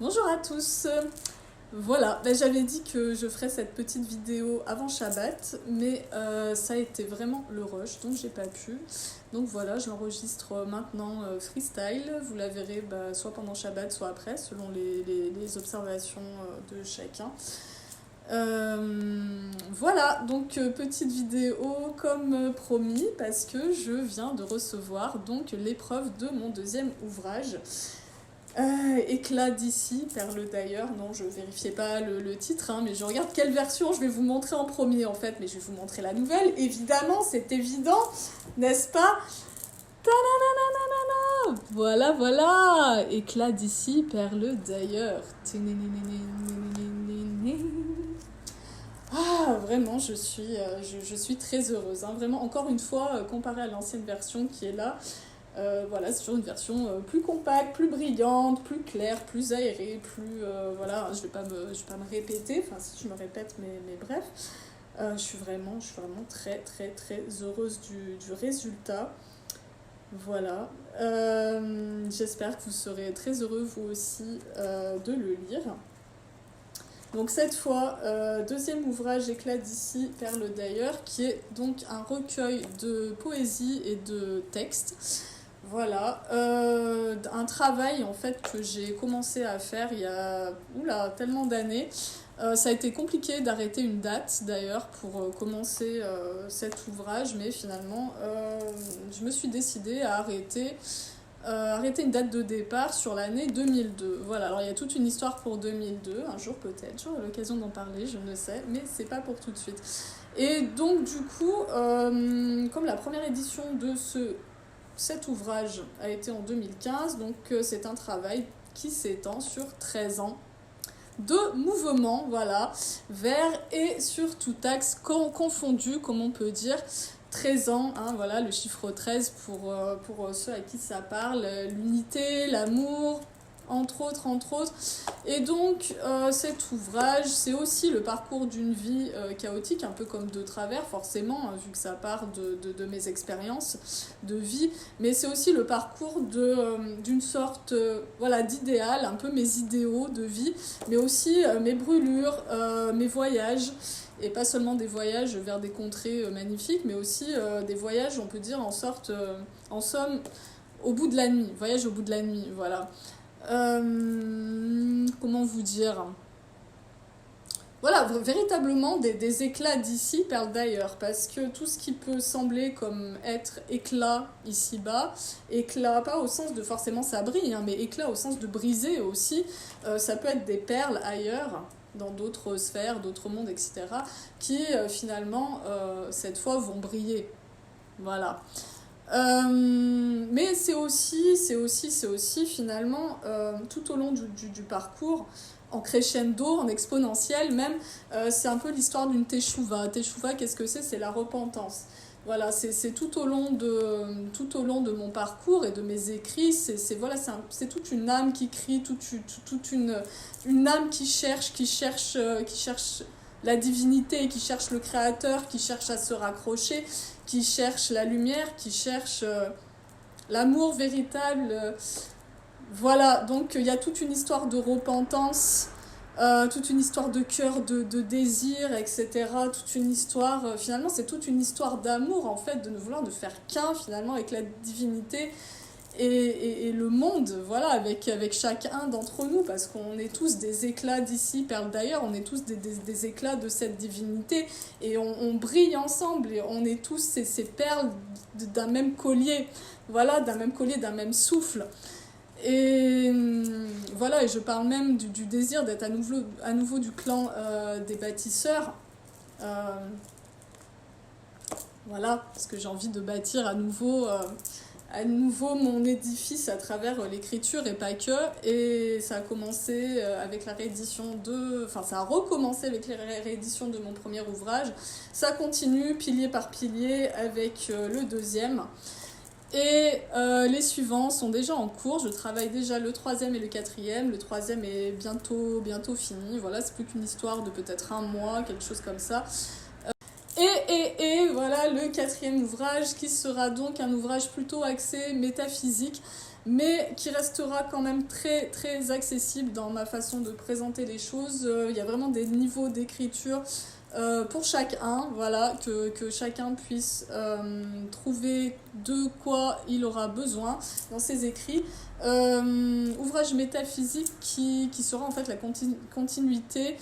Bonjour à tous. Voilà, j'avais dit que je ferais cette petite vidéo avant Shabbat, mais ça a été vraiment le rush, donc j'ai pas pu. Donc voilà, je l'enregistre maintenant freestyle. Vous la verrez soit pendant Shabbat, soit après, selon les observations de chacun. Voilà, donc petite vidéo comme promis, parce que je viens de recevoir donc l'épreuve de mon deuxième ouvrage. Éclat d'ici, perle d'ailleurs, non je vérifiais pas le titre, mais je regarde quelle version je vais vous montrer en premier en fait, mais je vais vous montrer la nouvelle, évidemment, c'est évident, n'est-ce pas? Ta-da-da-da-da-da. Voilà, éclat d'ici, perle d'ailleurs. Ah, vraiment, je suis très heureuse, vraiment, encore une fois, comparé à l'ancienne version qui est là. Voilà, c'est toujours une version plus compacte, plus brillante, plus claire, plus aérée, plus... voilà, je vais pas me répéter, enfin si je me répète, mais bref. Je suis vraiment très heureuse du résultat. Voilà. J'espère que vous serez très heureux vous aussi de le lire. Donc cette fois, deuxième ouvrage Éclat d'ici, perle d'ailleurs, qui est donc un recueil de poésie et de textes. Voilà, un travail en fait que j'ai commencé à faire il y a tellement d'années. Ça a été compliqué d'arrêter une date d'ailleurs pour commencer cet ouvrage, mais finalement je me suis décidée à arrêter une date de départ sur l'année 2002. Voilà, alors il y a toute une histoire pour 2002, un jour peut-être, j'aurai l'occasion d'en parler, je ne sais, mais c'est pas pour tout de suite. Et donc du coup, comme la première édition de cet ouvrage a été en 2015, donc c'est un travail qui s'étend sur 13 ans de mouvement, voilà, vers et sur tout axe confondu, comme on peut dire. 13 ans, voilà, le chiffre 13 pour ceux à qui ça parle, l'unité, l'amour, entre autres. Et donc, cet ouvrage, c'est aussi le parcours d'une vie chaotique, un peu comme de travers, forcément, vu que ça part de mes expériences de vie, mais c'est aussi le parcours d'une sorte d'idéal, un peu mes idéaux de vie, mais aussi mes brûlures, mes voyages, et pas seulement des voyages vers des contrées magnifiques, mais aussi des voyages, on peut dire, en somme, au bout de la nuit, voyage au bout de la nuit, voilà. Comment vous dire, voilà, véritablement des éclats d'ici, perle d'ailleurs, parce que tout ce qui peut sembler comme être éclat ici-bas, éclat pas au sens de forcément ça brille, mais éclat au sens de briser aussi, ça peut être des perles ailleurs, dans d'autres sphères, d'autres mondes, etc., qui finalement, cette fois, vont briller. Voilà. Mais c'est aussi finalement tout au long du parcours, en crescendo, en exponentiel même, c'est un peu l'histoire d'une teshuva. Teshuva, qu'est-ce que c'est? C'est la repentance. Voilà, c'est tout au long de mon parcours et de mes écrits, c'est toute une âme qui crie, toute une âme qui cherche la divinité, qui cherche le créateur, qui cherche à se raccrocher, qui cherche la lumière, qui cherche l'amour véritable. Voilà, donc il y a toute une histoire de repentance, toute une histoire de cœur, de désir, etc. Toute une histoire, finalement c'est toute une histoire d'amour en fait, de ne vouloir ne faire qu'un finalement avec la divinité et le monde, voilà, avec chacun d'entre nous, parce qu'on est tous des éclats d'ici, perle d'ailleurs, on est tous des éclats de cette divinité, et on brille ensemble, et on est tous ces perles d'un même collier, voilà, d'un même souffle. Et voilà, et je parle même du désir d'être à nouveau du clan des bâtisseurs. Voilà, parce que j'ai envie de bâtir à nouveau mon édifice à travers l'écriture et pas que. Et ça a commencé avec la réédition ça a recommencé avec la réédition de mon premier ouvrage. Ça continue pilier par pilier avec le deuxième. Et les suivants sont déjà en cours, je travaille déjà le troisième et le quatrième. Le troisième est bientôt fini, voilà, c'est plus qu'une histoire de peut-être un mois, quelque chose comme ça. Et voilà le quatrième ouvrage qui sera donc un ouvrage plutôt axé métaphysique, mais qui restera quand même très, très accessible dans ma façon de présenter les choses. Il y a vraiment des niveaux d'écriture pour chacun, voilà, que chacun puisse trouver de quoi il aura besoin dans ses écrits. Ouvrage métaphysique qui sera en fait la continuité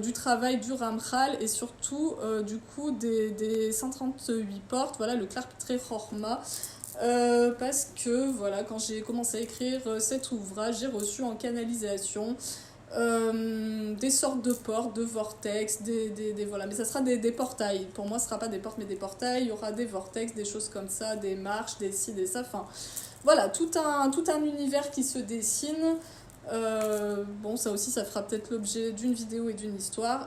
du travail du Ramchal et surtout du coup des 138 portes, voilà, le Klarpitre Chorma. Parce que voilà, quand j'ai commencé à écrire cet ouvrage, j'ai reçu en canalisation des sortes de portes, de vortex, voilà, mais ça sera des portails. Pour moi, ce sera pas des portes, mais des portails. Il y aura des vortex, des choses comme ça, des marches, des ci, des ça. Enfin, voilà, tout un univers qui se dessine. Bon, ça aussi, ça fera peut-être l'objet d'une vidéo et d'une histoire.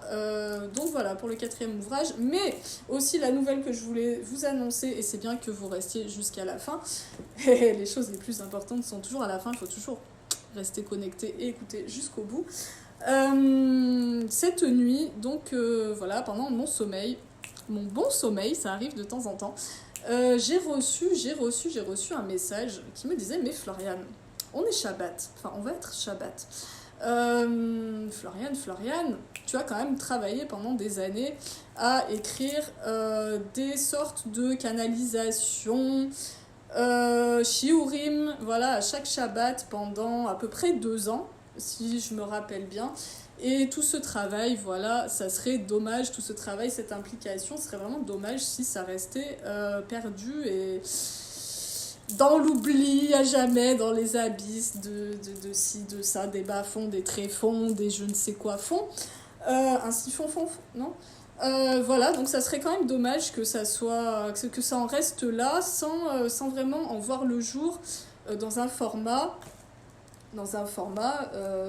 Donc voilà, pour le 4e ouvrage. Mais aussi la nouvelle que je voulais vous annoncer, et c'est bien que vous restiez jusqu'à la fin. Les choses les plus importantes sont toujours à la fin, il faut toujours rester connecté et écouter jusqu'au bout. Cette nuit, donc voilà, pendant mon sommeil, mon bon sommeil, ça arrive de temps en temps, j'ai reçu un message qui me disait « Mais Floriane, on est Shabbat, enfin on va être Shabbat. Floriane, tu as quand même travaillé pendant des années à écrire des sortes de canalisations, shiurim, voilà, à chaque Shabbat pendant à peu près 2 ans, si je me rappelle bien. Et tout ce travail, voilà, ça serait dommage, tout ce travail, cette implication serait vraiment dommage si ça restait perdu et dans l'oubli à jamais, dans les abysses de ci, de ça, des bas-fonds, des tréfonds, des je ne sais quoi fonds. Un siphon fond, non voilà, donc ça serait quand même dommage que ça en reste là sans vraiment en voir le jour dans un format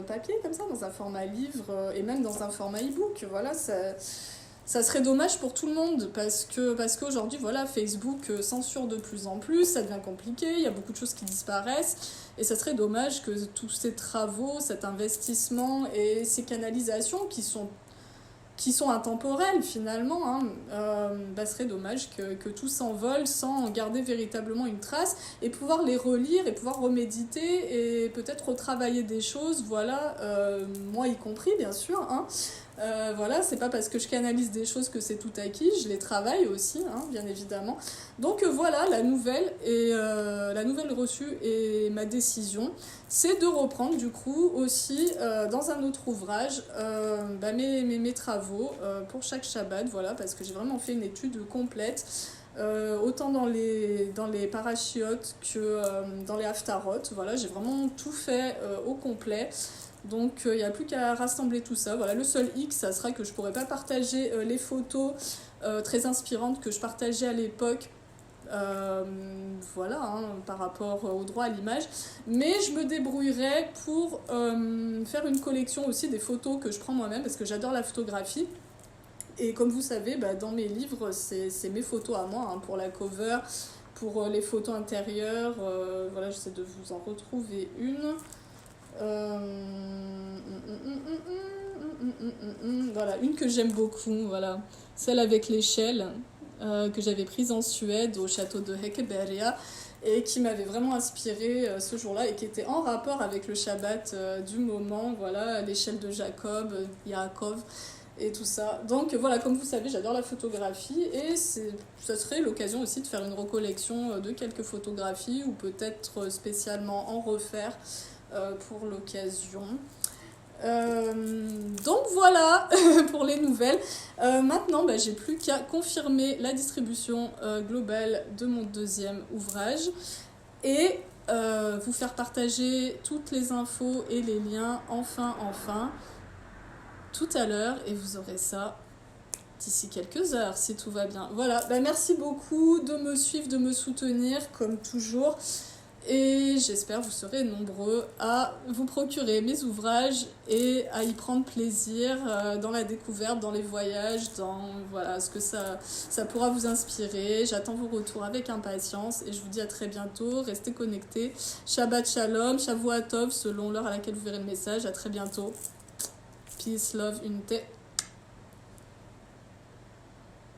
papier comme ça, dans un format livre et même dans un format e-book. Voilà, ça serait dommage pour tout le monde parce qu'aujourd'hui, voilà, Facebook censure de plus en plus, ça devient compliqué, il y a beaucoup de choses qui disparaissent et ça serait dommage que tous ces travaux, cet investissement et ces canalisations qui sont intemporelles finalement, hein, serait dommage que tout s'envole sans garder véritablement une trace et pouvoir les relire et pouvoir reméditer et peut-être retravailler des choses, voilà, moi y compris bien sûr, hein. Voilà, c'est pas parce que je canalise des choses que c'est tout acquis, je les travaille aussi, hein, bien évidemment. Donc voilà, la nouvelle reçue et ma décision, c'est de reprendre du coup aussi dans un autre ouvrage mes travaux pour chaque Shabbat, voilà, parce que j'ai vraiment fait une étude complète. Autant dans les parachiotes que dans les haftarot, voilà, j'ai vraiment tout fait au complet. Donc il n'y a plus qu'à rassembler tout ça. Voilà, le seul X, ça sera que je ne pourrais pas partager les photos très inspirantes que je partageais à l'époque. Voilà, hein, par rapport au droit à l'image. Mais je me débrouillerai pour faire une collection aussi des photos que je prends moi-même parce que j'adore la photographie. Et comme vous savez, dans mes livres, c'est mes photos à moi, hein, pour la cover, pour les photos intérieures. Voilà, j'essaie de vous en retrouver une. Voilà, une que j'aime beaucoup, voilà, celle avec l'échelle que j'avais prise en Suède au château de Hekeberga et qui m'avait vraiment inspirée ce jour-là et qui était en rapport avec le Shabbat du moment, voilà, l'échelle de Yaakov et tout ça. Donc voilà, comme vous savez, j'adore la photographie et ça serait l'occasion aussi de faire une recollection de quelques photographies ou peut-être spécialement en refaire pour l'occasion. Donc voilà pour les nouvelles. Maintenant, j'ai plus qu'à confirmer la distribution globale de mon 2e ouvrage et vous faire partager toutes les infos et les liens enfin tout à l'heure et vous aurez ça d'ici quelques heures si tout va bien. Voilà, merci beaucoup de me suivre, de me soutenir comme toujours. Et j'espère que vous serez nombreux à vous procurer mes ouvrages et à y prendre plaisir dans la découverte, dans les voyages, dans voilà, ce que ça pourra vous inspirer. J'attends vos retours avec impatience et je vous dis à très bientôt. Restez connectés. Shabbat Shalom, Shavua Tov selon l'heure à laquelle vous verrez le message. À très bientôt. Peace, love, unité.